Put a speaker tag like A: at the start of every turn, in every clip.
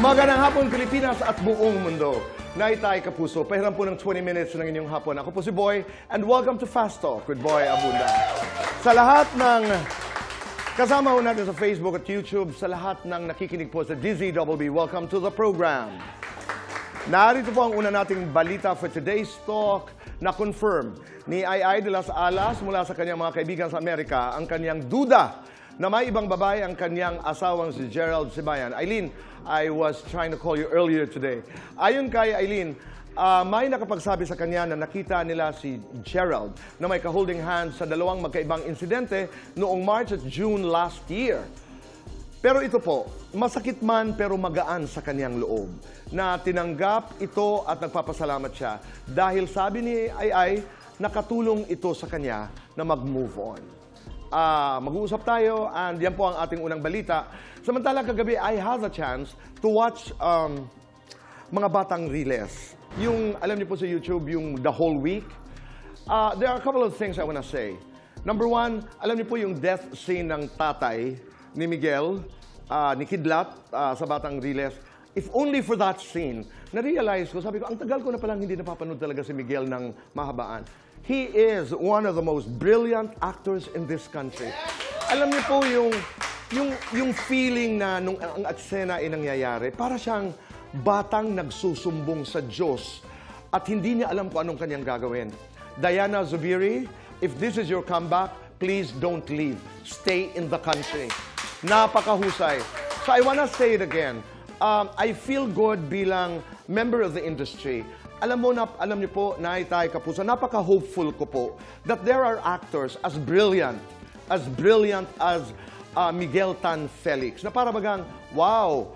A: Magandang hapon, Pilipinas at buong mundo. Naitay Kapuso, pahiram po ng 20 minutes ng inyong hapon. Ako po si Boy, and welcome to Fast Talk with Boy Abunda. Sa lahat ng kasama ho natin sa Facebook at YouTube, sa lahat ng nakikinig po sa DZWB, welcome to the program. Narito po ang una nating balita for today's talk na confirm ni Ai de las Alas mula sa kanyang mga kaibigan sa Amerika ang kanyang duda na may ibang babae ang kanyang asawang si Gerald Sibayan. Eileen, I was trying to call you earlier today. Ayon kay Eileen, may nakapagsabi sa kanya na nakita nila si Gerald na may ka-holding hands sa dalawang magkaibang insidente noong March at June last year. Pero ito po, masakit man pero magaan sa kanyang loob na tinanggap ito at nagpapasalamat siya dahil sabi ni Ai nakatulong ito sa kanya na mag-move on. Mag-uusap tayo and yan po ang ating unang balita. Samantala kagabi, I had a chance to watch mga batang riles. Yung, alam niyo po sa YouTube, yung The Whole Week. There are a couple of things I want to say. Number one, alam niyo po yung death scene ng tatay ni Miguel, ni Kidlat sa batang riles. If only for that scene, na-realize ko, sabi ko, ang tagal ko na palang hindi napapanood talaga si Miguel ng mahabaan. He is one of the most brilliant actors in this country. Alam niyo po yung feeling na nung ang eksena ay nangyayari, para siyang batang nagsusumbong sa Diyos at hindi niya alam kung anong kanyang gagawin. Diana Zubiri, if this is your comeback, please don't leave. Stay in the country. Napakahusay. So I wanna say it again. I feel good bilang member of the industry. Alam niyo po, Naitay Kapuso, napaka-hopeful ko po that there are actors as brilliant as Miguel Tan Felix. Na para bagang, wow,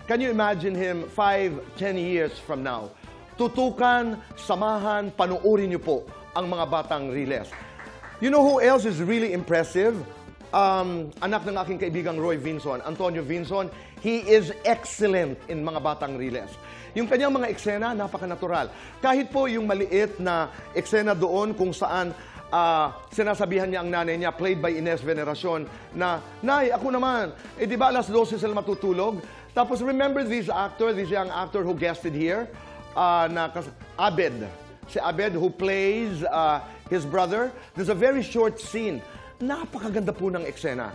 A: can you imagine him 5-10 years from now? Tutukan, samahan, panuorin niyo po ang mga batang riles. You know who else is really impressive? Anak ng aking kaibigang Roy Vinson, Antonio Vinson. He is excellent in mga batang riles. Yung kanyang mga eksena, napaka-natural. Kahit po yung maliit na eksena doon kung saan sinasabihan niya ang nanay niya, played by Ines Veneracion, na, Nay, ako naman, di ba alas 12 sila matutulog? Tapos remember this young actor who guested here, Abed. Si Abed who plays his brother. There's a very short scene. Napakaganda po ng eksena.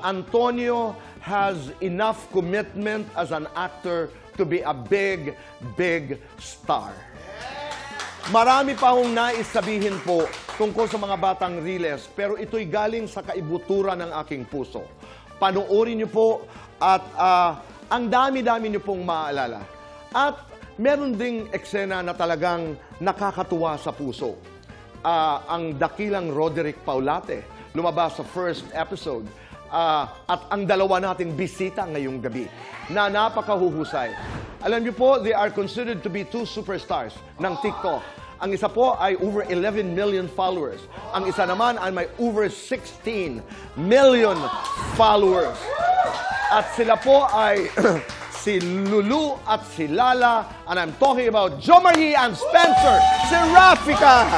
A: Antonio has enough commitment as an actor to be a big star. Marami pa akong nais sabihin po tungkol sa mga batang riles, pero ito'y galing sa kaibuturan ng aking puso. Panoorin niyo po at ang dami-dami niyo pong maaalala. At meron ding eksena na talagang nakakatuwa sa puso. Ang dakilang Roderick Paulate lumabas sa first episode. At ang dalawa nating bisita ngayong gabi na napakahuhusay. Alam niyo po, they are considered to be two superstars ng TikTok. Ang isa po ay over 11 million followers. Ang isa naman ay may over 16 million followers. At sila po ay si Lulu at si Lala. And I'm talking about Jo Marie and Spencer Serafica.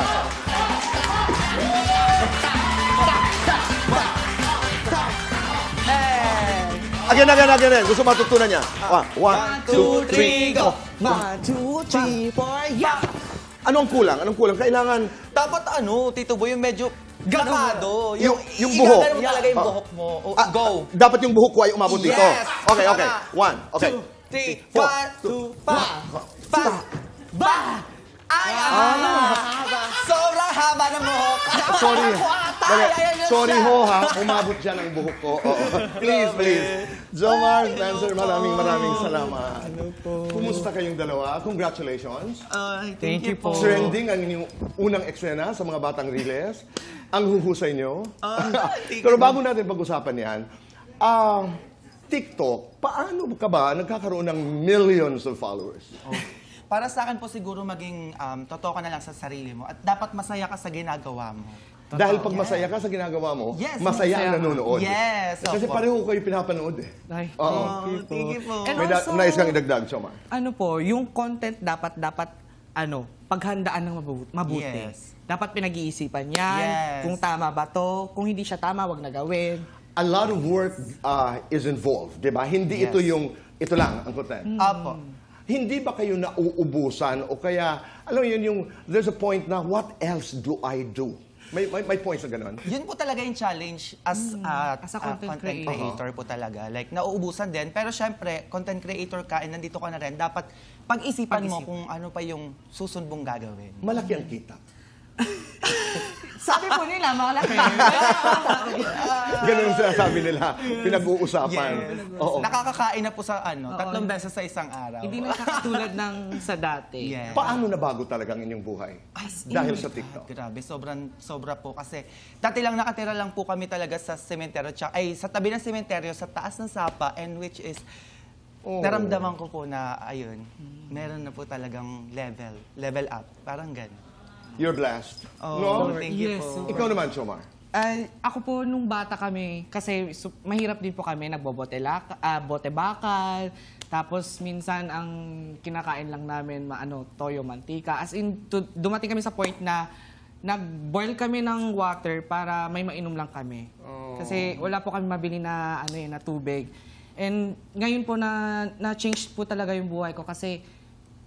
A: Again. Gusto matutunan niya. 1, 2, 3, go!
B: 1, 2, 3, 4, yeah!
A: Anong kulang? Kailangan...
B: Dapat Tito Boy, yung medyo ganado.
A: Yung buhok.
B: Igagano mo talaga yung buhok mo. Go!
A: Dapat yung buhok ko ay umabot dito.
B: Yes!
A: Okay. 1,
B: 2, 3, 1, 2, 5, ba! Ay, sobrang haba ng buhok.
A: Sorry ho ha, umabot dyan ang buhok ko. Please. Jomar, Spencer, maraming salamat. Kumusta kayong dalawa? Congratulations.
B: Thank you po.
A: Trending ang inyong unang eksena sa mga batang riles. Ang huhusay nyo. Pero bago natin pag-usapan yan, TikTok, paano ka ba nagkakaroon ng millions of followers?
B: Para sa akin po siguro maging totoo ka na lang sa sarili mo at dapat masaya ka sa ginagawa mo. Totoo.
A: Dahil pag masaya ka sa ginagawa mo,
B: yes,
A: masaya ang nanonood.
B: Yes.
A: Kasi pareho kayo pinapanood eh.
C: Ay,
B: thank you po.
C: And
A: May
C: also,
A: nais kang idagdag, Choma.
C: Ano po, yung content dapat paghandaan ng mabuti.
B: Yes.
C: Dapat pinag-iisipan yan,
B: Yes.
C: kung tama ba to, kung hindi siya tama, wag na gawin.
A: a lot of work is involved, di ba? Hindi
B: Yes.
A: ito lang ang content.
B: Apo.
A: Hindi ba kayo nauubusan o kaya, alam mo yun, there's a point na, what else do I do? May points na gano'n?
B: Yun po talaga yung challenge as
C: As a content
B: creator po talaga. Like, nauubusan din. Pero syempre, content creator ka and nandito ka na rin, dapat pag-isipan mo kung ano pa yung susunod mong gagawin.
A: Malaki ang kita.
C: Sabi po nila, malaki.
A: Ganun ang sinasabi nila, pinag-uusapan. Oo.
B: Nakakakain na po sa 3 beses sa isang araw.
C: Hindi na katulad ng sa dati.
B: Yes.
A: Paano nabago talaga ang inyong buhay? Dahil sa TikTok.
B: Grabe, sobra po. Kasi dati lang nakatira lang po kami talaga sa sementeryo, sa tabi ng sementeryo, sa taas ng sapa, and which is, naramdaman ko po na, ayun, meron na po talagang level up. Parang gano'n.
A: You're blessed.
B: Oh,
A: no?
B: thank you
C: Yes,
B: po.
A: Ikaw naman, Chomar.
C: Ako po, nung bata kami, kasi mahirap din po kami, bote bakal, tapos minsan ang kinakain lang namin, toyo, mantika. As in, dumating kami sa point na nag-boil kami ng water para may mainom lang kami. Kasi wala po kami mabili na, na tubig. And ngayon po na-change po talaga yung buhay ko kasi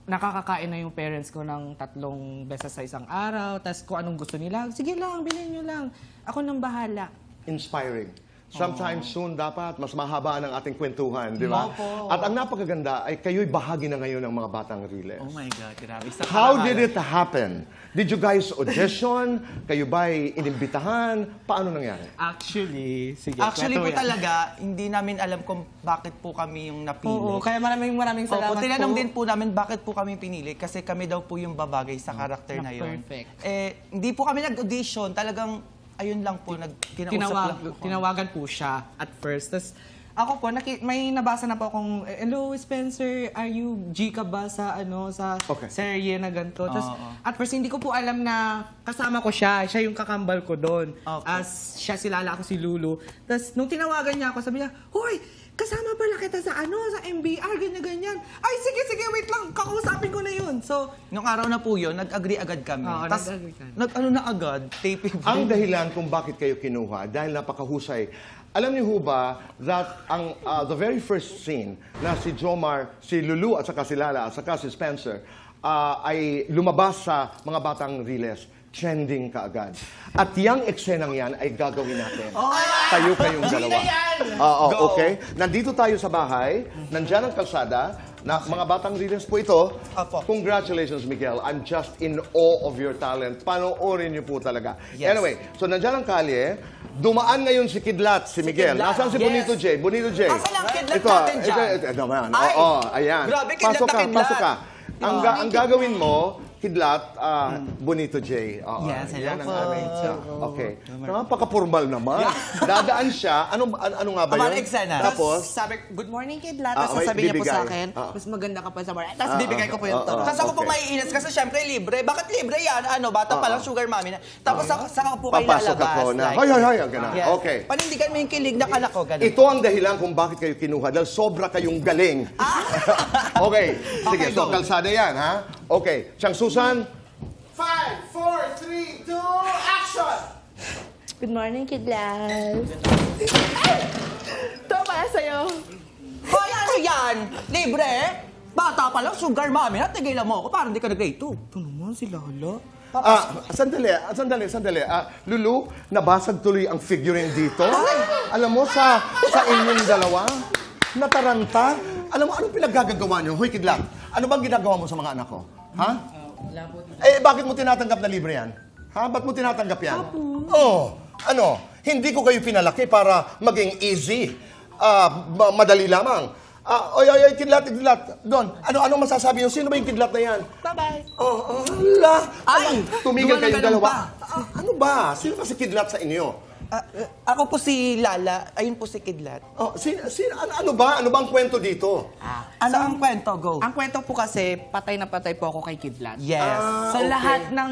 C: nakakakain na yung parents ko ng 3 beses sa isang araw. Tapos kung anong gusto nila, sige lang, bilhin nyo lang. Ako nang bahala.
A: Inspiring. Sometime soon, dapat mas mahaba ng ating kwentuhan, di ba?
B: Opo.
A: At ang napakaganda ay kayo'y bahagi na ngayon ng mga batang Riles.
B: Oh my God, grabe.
A: How did it happen? Did you guys audition? Kayo ba'y inimbitahan? Paano nangyari?
C: Actually, sige.
B: Actually po talaga, hindi namin alam kung bakit po kami yung napili.
C: Oo, kaya maraming salamat
B: Opo, tinanong
C: po.
B: din po namin bakit po kami pinili kasi kami daw po yung babagay sa karakter na yun.
C: Perfect.
B: Hindi po kami nag-audition, talagang ayun lang po, kinausap lang po.
C: Tinawagan po siya at first. Tapos ako po, may nabasa na po akong, hello Spencer, are you G ka ba sa, sa
A: Okay.
C: serye na ganito? Tapos at first hindi ko po alam na kasama ko siya yung kakambal ko doon.
B: Okay.
C: As siya si Lala, ako si Lulu. Tapos nung tinawagan niya ako, sabi niya, hoy, kasama pala kita sa sa MBR, ganyan-ganyan. Ay, sige, wait lang, kakausapin ko na yun. So,
B: Nung araw na po yun, nag-agree agad kami.
C: Oo,
B: Tas,
C: nag-agree kami.
B: nag-ano na agad, taping.
A: Ang dahilan kung bakit kayo kinuha, dahil napakahusay. Alam niyo ho ba that the very first scene na si Jomar, si Lulu at saka si Lala at saka si Spencer ay lumabas sa mga batang Riles, trending kaagad. At yung eksenang yan ay gagawin natin. Kayong dalawa. Oo, okay. Nandito tayo sa bahay, nandyan ang kalsada, na mga batang Riles po ito.
B: Apo.
A: Congratulations, Miguel. I'm just in awe of your talent. Panoorin niyo po talaga.
B: Yes.
A: Anyway, so nandyan ang kalye. Dumaan ngayon si Kidlat, si Miguel.
B: Kidlat,
A: Nasaan si
B: yes.
A: Bonito J? Bonito J.
B: Asan ang Kidlat natin dyan?
A: Ito naman.
B: Ay!
A: Oo, ayan.
B: Grabe, Kidlat
A: Pasok
B: na
A: ka,
B: Kidlat.
A: pasok ka. Ang gagawin mo, Kidlat, Bonito J. Oo,
B: Yes, hello
A: yan ang
B: po.
A: aming okay. Napaka-formal naman. Dadaan siya. Ano nga ba
B: Abang
A: yun?
B: eksena.
A: Tapos,
C: sabi, good morning, Kidlat.
A: Ah,
C: Tapos
A: may
C: sasabihin niya po sa
A: bibigay.
C: akin, mas maganda ka pa sa bar. Tapos bibigay ko po yung tono.
B: Tapos ako po
A: Okay.
B: maiinis kasi syempre libre. Bakit libre yan? Bata pa lang, sugar mommy na. Tapos saka po kayo
A: papasok
B: lalabas.
A: ako na,
B: like-
A: hoy, ganun.
B: Yes.
A: Okay.
B: Panindigan mo yung kilig ng anak ko, ganun.
A: Ito ang dahilan kung bakit kayo kinuha. Dahil sobra kayong galing. Okay. Sige,
B: Okay,
A: so
B: go.
A: kalsada yan, ha? Okay. Siyang Susan.
D: 5, 4, 3, 2, action!
E: Good morning, Kidlat. Ito para sa'yo.
B: Hoy, ano yan? Libre? Bata pa lang, sugar mommy na. Tigilan mo ako, parang di ka nag-grade 2.
C: Ito naman si Lala.
A: Sandali. Lulu, nabasag tuloy ang figurine dito. Alam mo, sa inyong dalawa, nataranta. Alam mo, anong pinaggagawa niyo? Hoy, Kidlat, ano bang ginagawa mo sa mga anak ko? Ha? Bakit mo tinatanggap na libre yan? Ha? Ba't mo tinatanggap yan? Ano? Hindi ko kayo pinalaki para maging easy. Madali lamang. Kidlat. Doon. Ano masasabi niyo? Sino ba yung Kidlat na yan?
E: Bye-bye.
A: Ala!
B: Ay!
A: Tumigil
B: Gumanon
A: kayong
B: ka
A: dalawa.
B: pa.
A: Ano ba? Sino ba si Kidlat sa inyo?
B: Ako po si Lala, ayun po si Kidlat.
A: Ano ba? Ano bang kwento dito?
B: Ano ang kwento? Go.
C: Ang kwento po kasi, patay na patay po ako kay Kidlat.
B: Yes.
C: Sa
A: okay.
C: lahat ng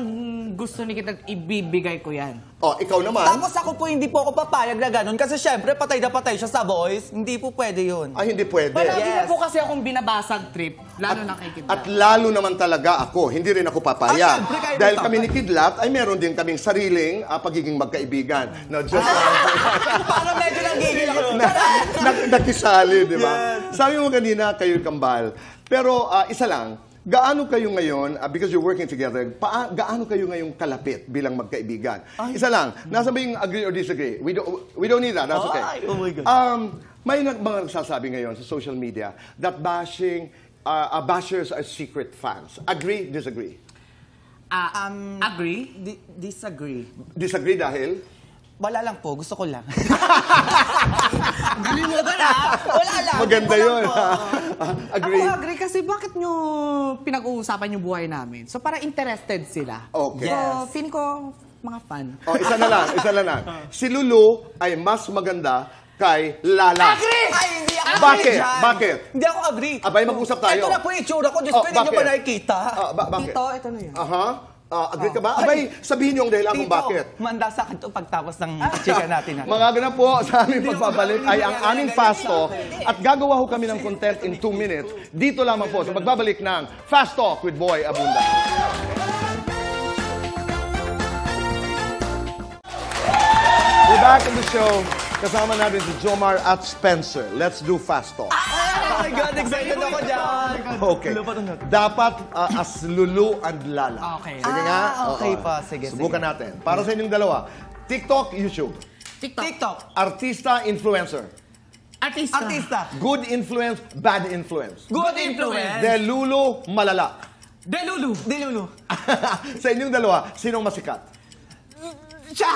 C: gusto ni Kidlat, ibibigay ko yan.
A: Oh, ikaw naman.
B: Tapos ako po hindi po ako papayag na ganun kasi syempre patay na patay siya sa voice. Hindi po pwede yun.
A: Ay, hindi pwede.
C: Palagi
B: Yes.
C: na po kasi akong binabasag trip, lalo na kay Kidlat.
A: At lalo naman talaga ako, hindi rin ako papayag.
B: Siyempre, kayo
A: Dahil
B: rin
A: kami ni Kidlat ay meron din kaming sariling pagiging magkaibigan. No, just
B: Para medyo nagigil ako.
A: nakisali, di ba? Sabi mo kanina, kayo kambal. Pero isa lang, gaano kayo ngayon, because you're working together, gaano kayo ngayong kalapit bilang magkaibigan? Isa lang, nasa ba yung agree or disagree? We don't need that, that's okay.
B: Ay, oh my God.
A: May mga nagsasabi ngayon sa social media that bashers are secret fans. Agree, disagree?
C: Agree?
B: Disagree.
A: Disagree dahil?
B: Wala lang po, gusto ko lang.
C: Galing mo ba na?
B: Wala lang.
A: Maganda
B: gusto ko
A: yun.
B: lang po.
A: Agree?
C: Ako agree kasi bakit nyo pinag-uusapan yung buhay namin? So para interested sila.
A: Okay.
C: So
B: Yes.
C: feeling ko mga fan.
A: Oh, isa na lang. Si Lulu ay mas maganda kay Lala.
B: Ay, hindi ako
A: Bakit?
B: agree dyan.
A: Bakit?
B: Hindi ako agree.
A: Abay, mag-usap tayo.
B: Ito na po yung itsura ko. Diyos
A: Oh,
B: ko, hindi nyo
A: bakit?
B: ba nakikita?
A: Bakit?
C: Ito na yun.
A: Aha. Agree ka ba? Abay, sabihin niyo ang dahilan kung bakit.
B: Manda sa akin to pagtapos ng chika natin.
A: Mga ganun po, sa aming pagbabalik ay ang aming Fast Talk at gagawa ho kami ng content in 2 minutes. Dito lamang po sa pagbabalik ng Fast Talk with Boy Abunda. We're back in the show. Kasama natin si Jomar at Spencer. Let's do Fast Talk.
B: Oh my God, excited ako dyan.
A: Okay. Dapat as Lulu and Lala.
C: Okay.
A: Sige nga.
B: okay
A: Oo.
B: pa. Sige,
A: Subukan natin. Para sa inyong dalawa. TikTok, YouTube.
B: TikTok.
A: Artista, influencer.
C: Artista.
B: Artista.
A: Good influence, bad influence.
B: Good influence.
A: De Lulu, malala.
C: Delulu.
B: Dilulu.
A: Sa inyong dalawa, sinong masikat?
B: Siya.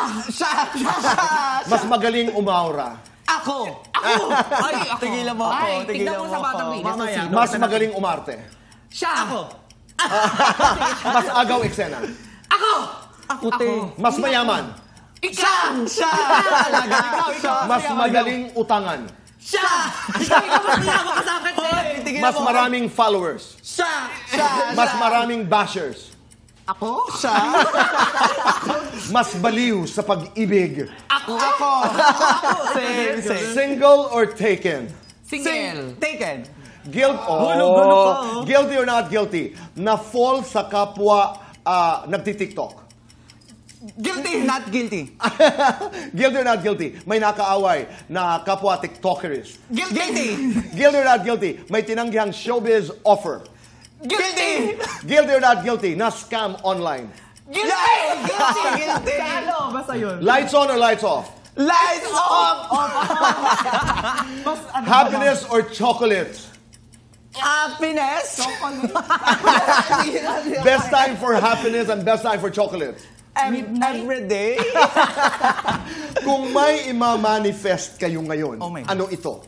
A: Mas magaling umaura.
B: Ako. Ay, ako. Tigilan mo ako.
C: Ay,
B: Tigilan
C: tignan mo
B: mo
C: sa
B: ako.
C: Batang Ligas.
B: Mamaya.
A: Mas magaling umarte.
C: Siya.
B: Ako.
A: Mas agaw eksena.
C: Ako.
B: Ako, te.
A: Mas mayaman.
C: Ikaw.
B: Siya. Talaga. Ikaw.
A: Mas magaling utangan.
B: Siya. Ikaw ba niya ako kasakit eh? Tigilan
A: Mas
B: mo.
A: maraming followers.
B: Siya.
A: Mas maraming bashers.
C: Ako.
B: Siya.
A: Mas baliw sa pag-ibig.
C: Ako.
B: Same.
A: Single or taken?
C: Single.
B: Taken.
A: Guilty or not guilty? Na-fall sa kapwa nagtitiktok.
B: Guilty. Not guilty.
A: Guilty or not guilty? May nakaaway na kapwa tiktokerist.
B: Guilty.
A: Guilty or not guilty? May tinanggihang showbiz offer.
B: Guilty.
A: Guilty or not guilty? Na scam online.
B: Guilty.
C: Ano? Basta yun.
A: Lights on or lights off?
B: Lights off.
A: Happiness or chocolates?
B: Happiness.
A: Best time for happiness and best time for chocolates.
B: Every day.
A: Kung may ima-manifest kayo ngayon,
B: Oh my God.
A: ano ito?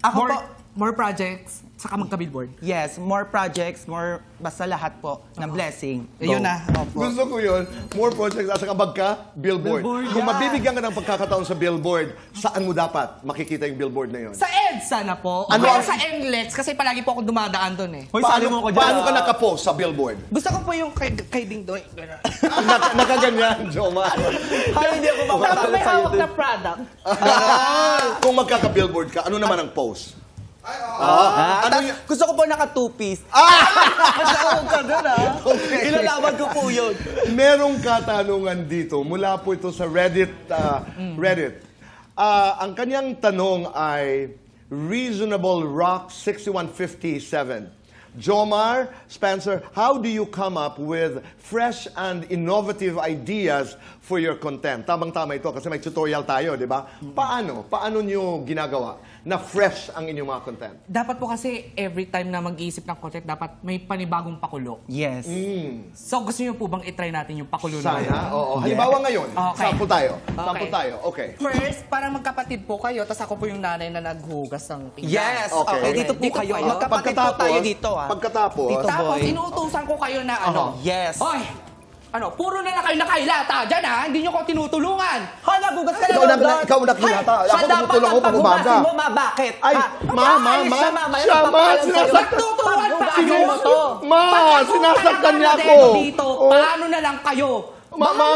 B: Ako
C: more,
B: po.
C: more projects, saka magka-billboard.
B: Yes, more projects, more basta lahat po ng blessing.
C: Ayun na.
A: Gusto ko yun, more projects at saka magka-billboard.
B: Billboard,
A: Kung
B: yeah.
A: mabibigyan ka ng pagkakataon sa billboard, saan mo dapat makikita yung billboard na yun?
C: Sa EDSA na po.
A: Ano
C: Kaya
A: ang-
C: sa NLEX, kasi palagi po ako dumadaan doon eh.
B: Hoy, sali mo ko dyan.
A: Paano ka nakapost sa billboard?
C: Gusto ko po yung kay Ding Doy.
A: Nakaganyan, Joma.
B: Ay, hindi ako
C: Tapos
B: makatalo
C: may
B: sa'yo.
C: hawak na product.
A: Kung magkaka-billboard ka, ano naman ang post?
B: Gusto ko po naka two-piece. Masawag ka doon, ha?
A: Okay.
B: Ilalaban ko po yun.
A: Merong katanungan dito. Mula po ito sa Reddit. Ang kanyang tanong ay Reasonable Rock 6157. Jomar, Spencer, how do you come up with fresh and innovative ideas for your content? Tamang-tama ito kasi may tutorial tayo, di ba? Paano? Paano nyo ginagawa na fresh ang inyong mga content?
C: Dapat po kasi every time na mag-iisip ng content, dapat may panibagong pakulo.
B: Yes.
C: So gusto niyo po bang itry natin yung pakulo na yun?
A: Sana? Oo. Halimbawa ngayon,
C: Okay.
A: sample tayo.
C: Okay.
A: Sample tayo. Okay.
C: First, para magkapatid po kayo, tapos ako po yung nanay na naghugas ng pinggan.
B: Yes.
A: Okay.
B: Okay. Dito po
C: Dito
B: kayo.
C: kayo.
B: Magkapatid po tayo dito, ha?
A: Pagkatapos,
B: Dito.
C: Tapos
B: boy.
C: inuutusan ko kayo na ano.
B: Yes.
C: Oy! Ano, puro na lang kayo nakailata dyan ha, hindi nyo ko tinutulungan.
B: Ha, nagugas ka na
A: Ikaw
B: lang
A: na- ikaw nakilata.
B: Ay,
A: Ako
B: siya dapat
A: tumutulong
B: ang
A: ako pag umaga.
B: paghugasin mo, ma, bakit?
A: Ay,
B: Ha?
A: ma,
B: Aalis siya, mamaya,
A: siya, ma,
B: magpapaalam sa'yo.
A: sinasaktan.
C: Nagtuturuan pa
B: Paghugasin
C: kayo.
B: mo to.
A: Ma, sinasaktan niya ako.
C: Dito,
A: Oh.
C: paano na lang kayo?
A: Mama,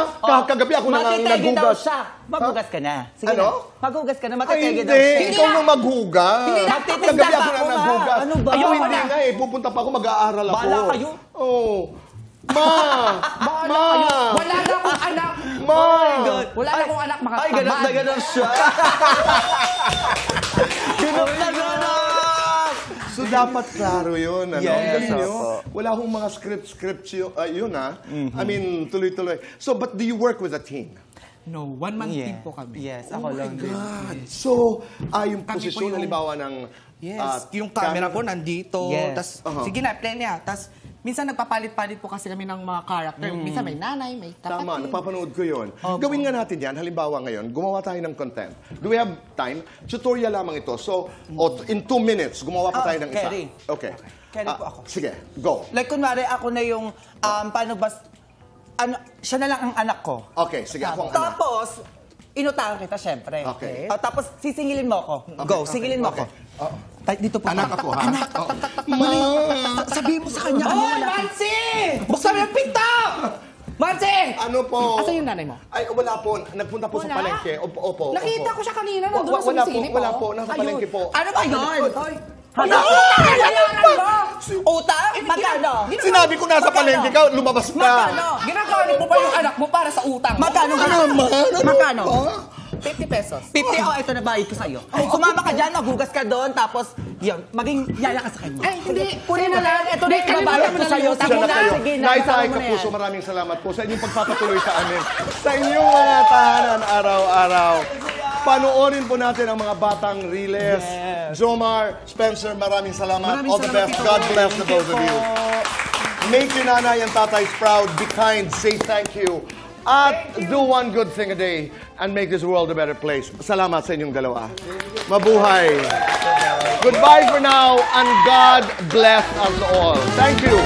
A: kagabi ako na nga
B: Matitegi daw
A: nagugas.
B: siya. Maghugas ka na. Sige
A: Ano?
B: na. Maghugas ka na,
A: Ay,
B: matitegi daw
A: hindi.
B: siya.
A: Ikaw nang maghugas.
B: Hindi na. Magtitinda
A: Kagabi
B: pa
A: ako na
B: ako, ma.
A: naghugas.
B: Ano ba?
A: Ako
B: Ayoko
A: hindi
B: na.
A: nga eh. Pupunta pa ako, mag-aaral ako.
B: Bahala kayo.
A: Oh. Ma! Ma!
C: Wala na akong anak.
A: Ma!
B: Oh my God.
C: Wala na akong anak,
B: Ay,
C: makakabad.
B: ganun na ganun siya. Ganun na ganun.
A: So, dapat klaro yun. Ano?
B: Yes,
A: Ang galing nyo.
B: opo.
A: Wala akong mga script yun, ha? I mean, tuloy-tuloy. So, but do you work with a team?
C: No, one-man team po kami.
B: Yes, ako lang din.
A: God. So, yung
C: Kami po
A: posisyon,
C: yung-
A: halimbawa ng...
C: Yes, yung camera po nandito.
B: Yes.
C: Tas,
A: Uh-huh.
C: sige na, play niya. Tas, minsan nagpapalit-palit po kasi kami ng mga character. Minsan may nanay, may kapatid.
A: Tama, napapanood ko yun. Gawin nga natin yan. Halimbawa ngayon, gumawa tayo ng content. Do we have time? Tutorial lamang ito. So, in 2 minutes, gumawa pa tayo ng isa.
B: Kerry.
A: Okay.
B: Kerry po ako.
A: Sige, go.
B: Like, kunwari, ako na yung, paano ba, siya na lang ang anak ko.
A: Okay, sige, ako ang anak.
B: Tapos, inutahan kita, syempre.
A: Okay.
B: Tapos, sisingilin mo ako. Go, singilin mo
A: okay.
B: ako. Dito po.
A: Anak ako, ha?
B: Anak. Sabihin mo sa kanya.
C: Hoy, Mansi! Buksan mo yung pinto! Mansi!
A: Ano po?
C: Asan yung nanay mo?
A: Ay, wala po. Nagpunta po sa
C: Wala?
A: palengke. Opo.
C: Nakita ko siya kanina,
A: Wa-
C: nandun na
A: wala po,
C: sumisilip,
A: wala
C: oh.
A: po. Nasa
C: Ayun.
A: palengke po.
C: Ano ba yun?
B: Utang? Magkano?
A: Sinabi ko nasa palengke ka, lumabas ka.
B: Magkano?
C: Ginagamit mo pa yung anak mo para sa utang mo?
B: Magkano?
A: Ano
B: Magkano?
C: 50 pesos.
B: 50, ito na bayad ko sa'yo. Sumama ka dyan, maghugas ka doon, tapos, yun, maging yaya ka sa kanya.
C: Ay, hindi.
B: Kunin mo lang, ito na
C: Hindi,
B: ibabayad ko sa'yo.
C: kalimutan
A: Siya
C: mo
A: na
C: na.
A: kayo.
B: Sige na,
A: Naitay
B: isama mo na
A: Kapuso,
B: yan.
A: maraming salamat po sa inyong pagpapatuloy sa amin. Sa inyong mga tahanan araw-araw. Panoorin po natin ang mga batang Riles. Jomar, Spencer, maraming salamat.
C: Maraming
A: All the
C: salamat,
A: best.
C: Tito
A: God
C: Boy.
A: bless the both of you. Make your nanay and tatay proud. Be kind. Say thank you. At do one good thing a day and make this world a better place. Salamat sa inyong dalawa. Mabuhay. Goodbye for now and God bless us all. Thank you.